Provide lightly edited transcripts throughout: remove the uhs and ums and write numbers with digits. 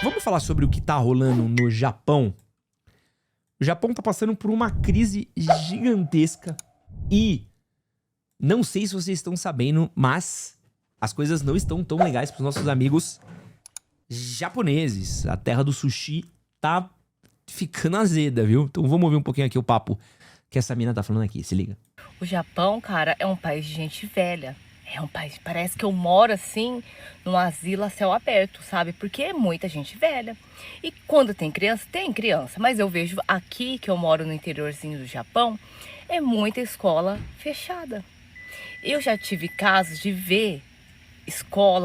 Vamos falar sobre o que tá rolando no Japão? O Japão tá passando por uma crise gigantesca e não sei se vocês estão sabendo, mas as coisas não estão tão legais pros nossos amigos japoneses. A terra do sushi tá ficando azeda, viu? Então vamos ouvir um pouquinho aqui o papo que essa mina tá falando aqui, se liga. O Japão, cara, é um país de gente velha. É um país, parece que eu moro assim, num asilo a céu aberto, sabe? Porque é muita gente velha. E quando tem criança. Mas eu vejo aqui, que eu moro no interiorzinho do Japão, é muita escola fechada. Eu já tive casos de ver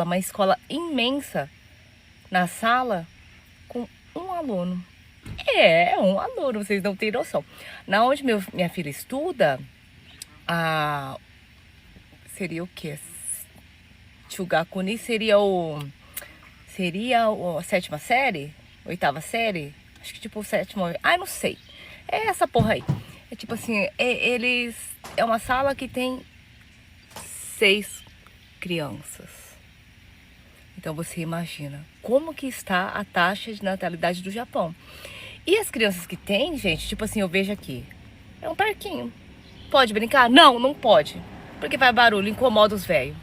uma escola imensa, na sala, com um aluno. Um aluno, vocês não têm noção. Na onde minha filha estuda, seria o quê? Chugakuni seria a sétima série? Oitava série? Acho que tipo sétima. Ai, não sei. É essa porra aí. É tipo assim, é uma sala que tem 6 crianças. Então você imagina como que está a taxa de natalidade do Japão. E as crianças que tem, gente, tipo assim, eu vejo aqui. É um parquinho. Pode brincar? Não, não pode. Porque vai barulho, incomoda os velhos.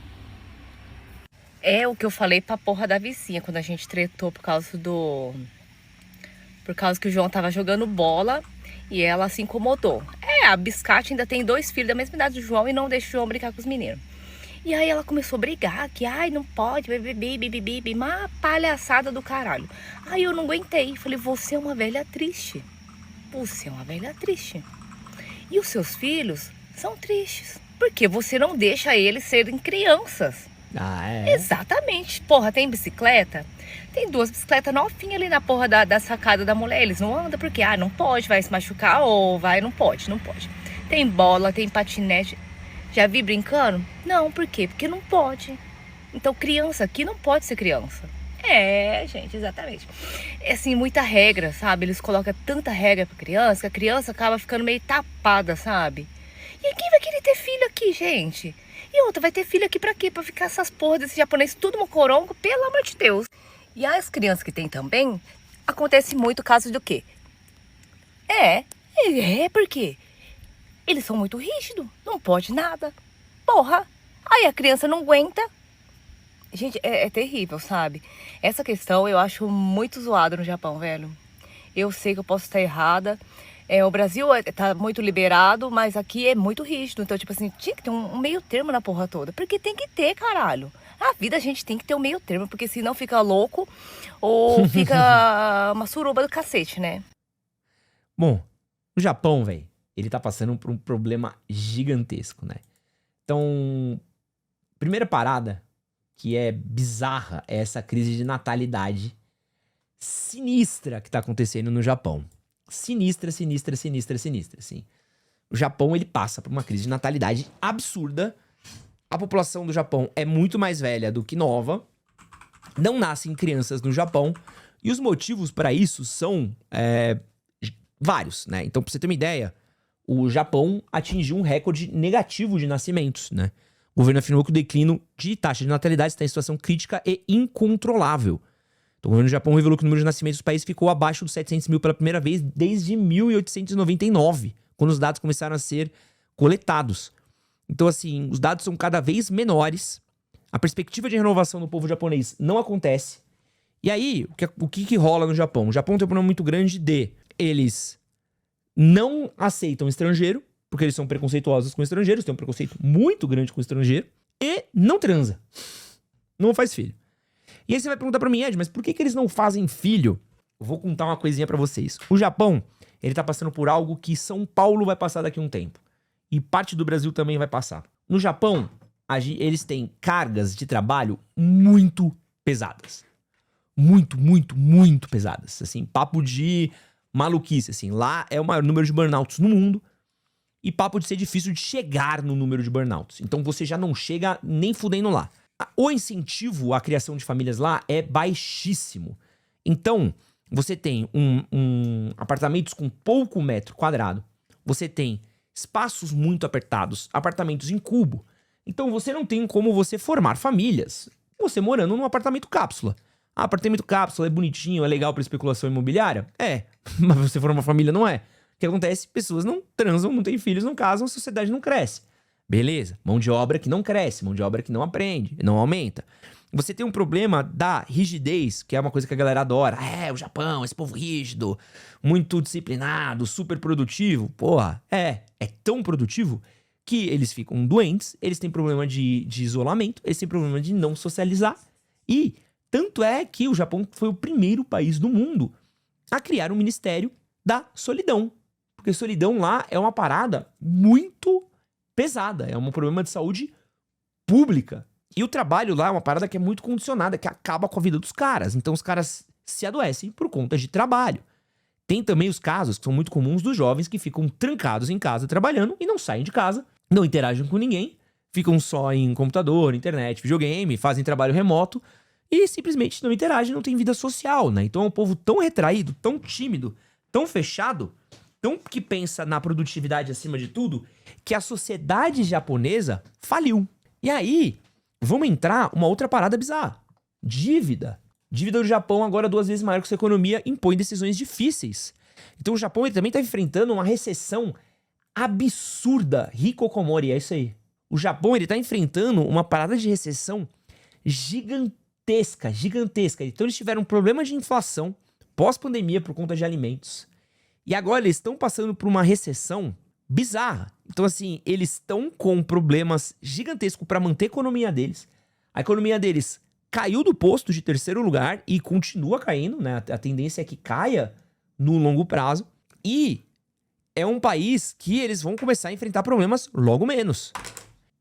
É o que eu falei pra porra da vizinha quando a gente tretou por causa que o João tava jogando bola e ela se incomodou. A Biscate ainda tem 2 filhos da mesma idade do João e não deixa o João brincar com os meninos. E aí ela começou a brigar, que ai, não pode, uma palhaçada do caralho. Aí eu não aguentei, falei, você é uma velha triste. Você é uma velha triste. E os seus filhos são tristes, porque você não deixa eles serem crianças. Ah, é? Exatamente. Porra, tem bicicleta? Tem 2 bicicletas novinhas ali na porra da sacada da mulher. Eles não andam porque, não pode, vai se machucar ou não pode. Tem bola, tem patinete. Já vi brincando? Não, por quê? Porque não pode. Então, criança aqui não pode ser criança. Gente, exatamente. É assim, muita regra, sabe? Eles colocam tanta regra pra criança que a criança acaba ficando meio tapada, sabe? E quem vai querer ter filho aqui, gente? E outra, vai ter filho aqui pra quê? Pra ficar essas porras desse japonês tudo mocorongo, pelo amor de Deus. E as crianças que tem também, acontece muito caso do quê? Por quê? Eles são muito rígidos, não pode nada. Porra, aí a criança não aguenta. Gente, é terrível, sabe? Essa questão eu acho muito zoada no Japão, velho. Eu sei que eu posso estar errada. O Brasil tá muito liberado, mas aqui é muito rígido. Então, tipo assim, tinha que ter um meio termo na porra toda. Porque tem que ter, caralho. A vida a gente tem que ter um meio termo, porque senão fica louco ou fica uma suruba do cacete, né? Bom, o Japão, velho, ele tá passando por um problema gigantesco, né? Então, primeira parada que é bizarra é essa crise de natalidade sinistra que tá acontecendo no Japão. Sinistra, assim. O Japão, ele passa por uma crise de natalidade absurda. A população do Japão é muito mais velha do que nova. Não nascem crianças no Japão. E os motivos para isso são vários, né? Então, pra você ter uma ideia, o Japão atingiu um recorde negativo de nascimentos, né? O governo afirmou que o declínio de taxa de natalidade está em situação crítica e incontrolável. Então, o governo do Japão revelou que o número de nascimentos do país ficou abaixo dos 700 mil pela primeira vez desde 1899, quando os dados começaram a ser coletados. Então, assim, os dados são cada vez menores, a perspectiva de renovação do povo japonês não acontece. E aí, o que rola no Japão? O Japão tem um problema muito grande de eles não aceitam estrangeiro, porque eles são preconceituosos com estrangeiros, tem um preconceito muito grande com estrangeiro, e não transa. Não faz filho. E aí você vai perguntar pra mim, Ed, mas por que eles não fazem filho? Eu vou contar uma coisinha pra vocês. O Japão, ele tá passando por algo que São Paulo vai passar daqui a um tempo. E parte do Brasil também vai passar. No Japão, eles têm cargas de trabalho muito pesadas. Muito pesadas. Assim, papo de maluquice, assim. Lá é o maior número de burnouts no mundo. E papo de ser difícil de chegar no número de burnouts. Então você já não chega nem fudendo lá. O incentivo à criação de famílias lá é baixíssimo. Então, você tem apartamentos com pouco metro quadrado. Você tem espaços muito apertados, apartamentos em cubo. Então você não tem como você formar famílias você morando num apartamento cápsula. Ah, apartamento cápsula é bonitinho, é legal para especulação imobiliária? É, mas se você for uma família, não é. O que acontece? Pessoas não transam, não têm filhos, não casam, a sociedade não cresce. Beleza, mão de obra que não cresce, mão de obra que não aprende, não aumenta. Você tem um problema da rigidez, que é uma coisa que a galera adora. O Japão, esse povo rígido, muito disciplinado, super produtivo. Porra, é tão produtivo que eles ficam doentes, eles têm problema de isolamento, eles têm problema de não socializar. E tanto é que o Japão foi o primeiro país do mundo a criar um ministério da solidão. Porque solidão lá é uma parada muito pesada, é um problema de saúde pública. E o trabalho lá é uma parada que é muito condicionada, que acaba com a vida dos caras. Então os caras se adoecem por conta de trabalho. Tem também os casos que são muito comuns dos jovens que ficam trancados em casa trabalhando e não saem de casa, não interagem com ninguém, ficam só em computador, internet, videogame, fazem trabalho remoto e simplesmente não interagem, não tem vida social, né? Então é um povo tão retraído, tão tímido, tão fechado, tão que pensa na produtividade acima de tudo, que a sociedade japonesa faliu. E aí, vamos entrar uma outra parada bizarra. Dívida. Dívida do Japão agora 2 vezes maior que sua economia impõe decisões difíceis. Então o Japão ele também está enfrentando uma recessão absurda. Hikikomori, é isso aí. O Japão ele está enfrentando uma parada de recessão gigantesca. Então eles tiveram um problema de inflação pós-pandemia por conta de alimentos. E agora eles estão passando por uma recessão bizarra. Então assim, eles estão com problemas gigantescos para manter a economia deles. A economia deles caiu do posto de 3º lugar e continua caindo, né? A tendência é que caia no longo prazo. E é um país que eles vão começar a enfrentar problemas logo menos.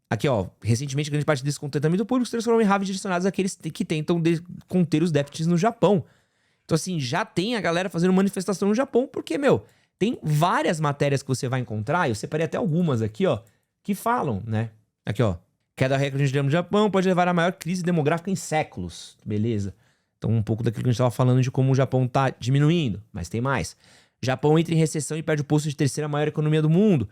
Aqui, ó, recentemente grande parte desse contentamento público se transformou em raves direcionadas àqueles que tentam conter os déficits no Japão. Então assim, já tem a galera fazendo manifestação no Japão, porque, tem várias matérias que você vai encontrar, eu separei até algumas aqui, ó, que falam, né? Aqui, ó. Queda recorde no Japão pode levar à maior crise demográfica em séculos. Beleza. Então, um pouco daquilo que a gente estava falando de como o Japão tá diminuindo. Mas tem mais. Japão entra em recessão e perde o posto de 3ª maior economia do mundo.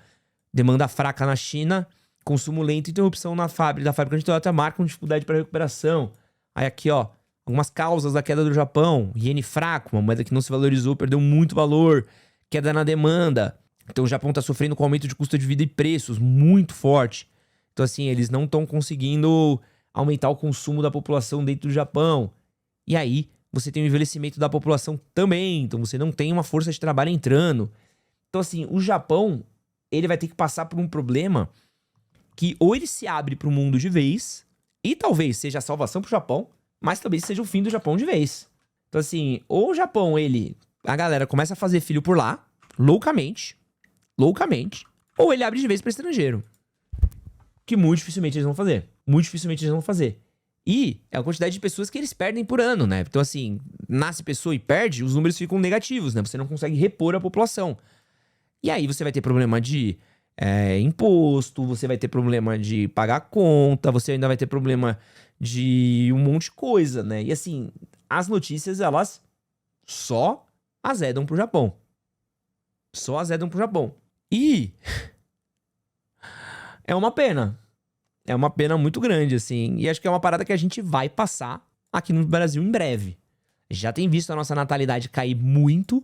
Demanda fraca na China, consumo lento e interrupção da fábrica de Toyota marcam dificuldade para recuperação. Aí aqui, ó, algumas causas da queda do Japão. Iene fraco, uma moeda que não se valorizou, perdeu muito valor. Queda na demanda. Então, o Japão está sofrendo com aumento de custo de vida e preços muito forte. Então, assim, eles não estão conseguindo aumentar o consumo da população dentro do Japão. E aí, você tem o envelhecimento da população também. Então, você não tem uma força de trabalho entrando. Então, assim, o Japão, ele vai ter que passar por um problema que ou ele se abre para o mundo de vez, e talvez seja a salvação para o Japão, mas talvez seja o fim do Japão de vez. Então, assim, ou o Japão, a galera começa a fazer filho por lá, loucamente, ou ele abre de vez para estrangeiro. Que muito dificilmente eles vão fazer. E é a quantidade de pessoas que eles perdem por ano, né? Então, assim, nasce pessoa e perde, os números ficam negativos, né? Você não consegue repor a população. E aí você vai ter problema de imposto, você vai ter problema de pagar conta, você ainda vai ter problema de um monte de coisa, né? E assim, as notícias, elas só azedam pro Japão. E é uma pena. É uma pena muito grande, assim. E acho que é uma parada que a gente vai passar aqui no Brasil em breve. Já tem visto a nossa natalidade cair muito.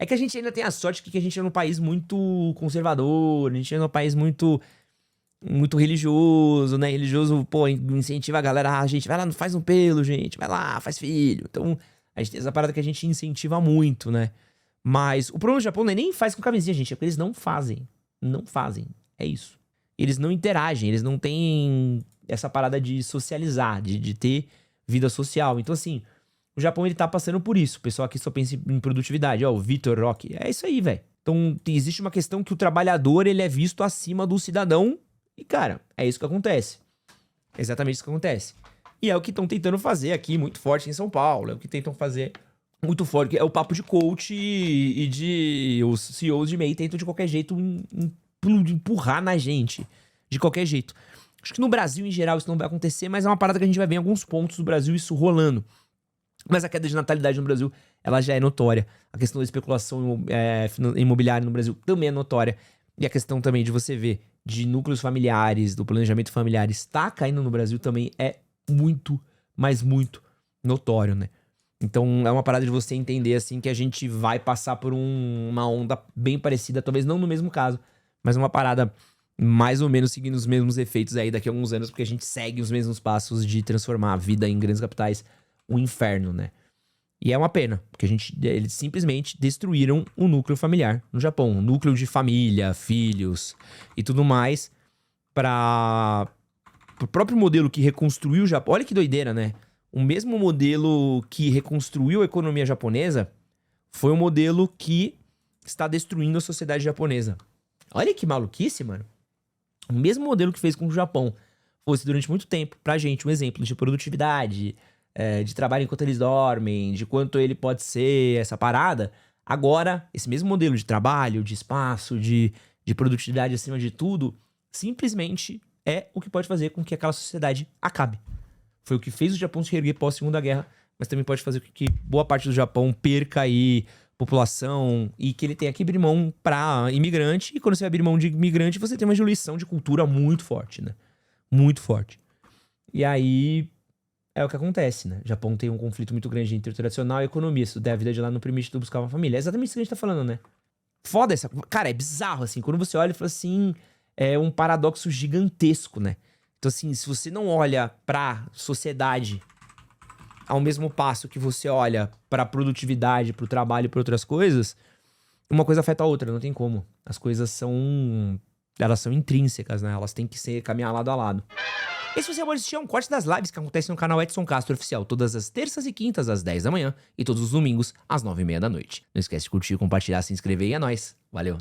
É que a gente ainda tem a sorte que a gente é um país muito conservador, a gente é um país muito religioso, né? Religioso, incentiva a galera, gente, vai lá, faz um pelo, gente, vai lá, faz filho. Então, a gente tem essa parada que a gente incentiva muito, né? Mas o problema do Japão não é nem faz com camisinha, gente, é porque eles não fazem. Não fazem. É isso. Eles não interagem, eles não têm essa parada de socializar, de ter vida social. Então, assim, o Japão, ele tá passando por isso. O pessoal aqui só pensa em produtividade. Ó, o Vitor Roque. É isso aí, velho. Então, existe uma questão que o trabalhador, ele é visto acima do cidadão. E, cara, é isso que acontece. É exatamente isso que acontece. E é o que estão tentando fazer aqui, muito forte em São Paulo. É o que tentam fazer muito forte. É o papo de coach e de... Os CEOs de MEI tentam, de qualquer jeito, empurrar na gente. De qualquer jeito. Acho que no Brasil, em geral, isso não vai acontecer, mas é uma parada que a gente vai ver em alguns pontos do Brasil isso rolando. Mas a queda de natalidade no Brasil, ela já é notória. A questão da especulação imobiliária no Brasil também é notória. E a questão também de você ver de núcleos familiares, do planejamento familiar está caindo no Brasil também é muito, mas muito notório, né? Então é uma parada de você entender, assim, que a gente vai passar por uma onda bem parecida, talvez não no mesmo caso, mas uma parada mais ou menos seguindo os mesmos efeitos aí daqui a alguns anos, porque a gente segue os mesmos passos de transformar a vida em grandes capitais um inferno, né? E é uma pena, porque eles simplesmente destruíram o núcleo familiar no Japão. O núcleo de família, filhos e tudo mais para o próprio modelo que reconstruiu o Japão. Olha que doideira, né? O mesmo modelo que reconstruiu a economia japonesa foi o modelo que está destruindo a sociedade japonesa. Olha que maluquice, mano. O mesmo modelo que fez com que o Japão fosse durante muito tempo, pra gente, um exemplo de produtividade, de trabalho enquanto eles dormem, de quanto ele pode ser essa parada. Agora, esse mesmo modelo de trabalho, de espaço, de produtividade acima de tudo, simplesmente é o que pode fazer com que aquela sociedade acabe. Foi o que fez o Japão se reerguer pós-Segunda Guerra, mas também pode fazer com que boa parte do Japão perca aí população e que ele tenha que abrir mão pra imigrante. E quando você abrir mão de imigrante, você tem uma diluição de cultura muito forte, né? Muito forte. E aí é o que acontece, né? O Japão tem um conflito muito grande entre o tradicional e a economia. Se tu der a vida de lá, não permite tu buscar uma família. É exatamente isso que a gente tá falando, né? Foda essa... Cara, é bizarro, assim. Quando você olha e fala assim, é um paradoxo gigantesco, né? Então, assim, se você não olha pra sociedade ao mesmo passo que você olha pra produtividade, pro trabalho e pra outras coisas, uma coisa afeta a outra, não tem como. As coisas são... Elas são intrínsecas, né? Elas têm que caminhar lado a lado. E se você pode assistir a um corte das lives que acontecem no canal Edson Castro Oficial, todas as terças e quintas às 10 da manhã e todos os domingos às 9h30 da noite. Não esquece de curtir, compartilhar, se inscrever e é nóis. Valeu!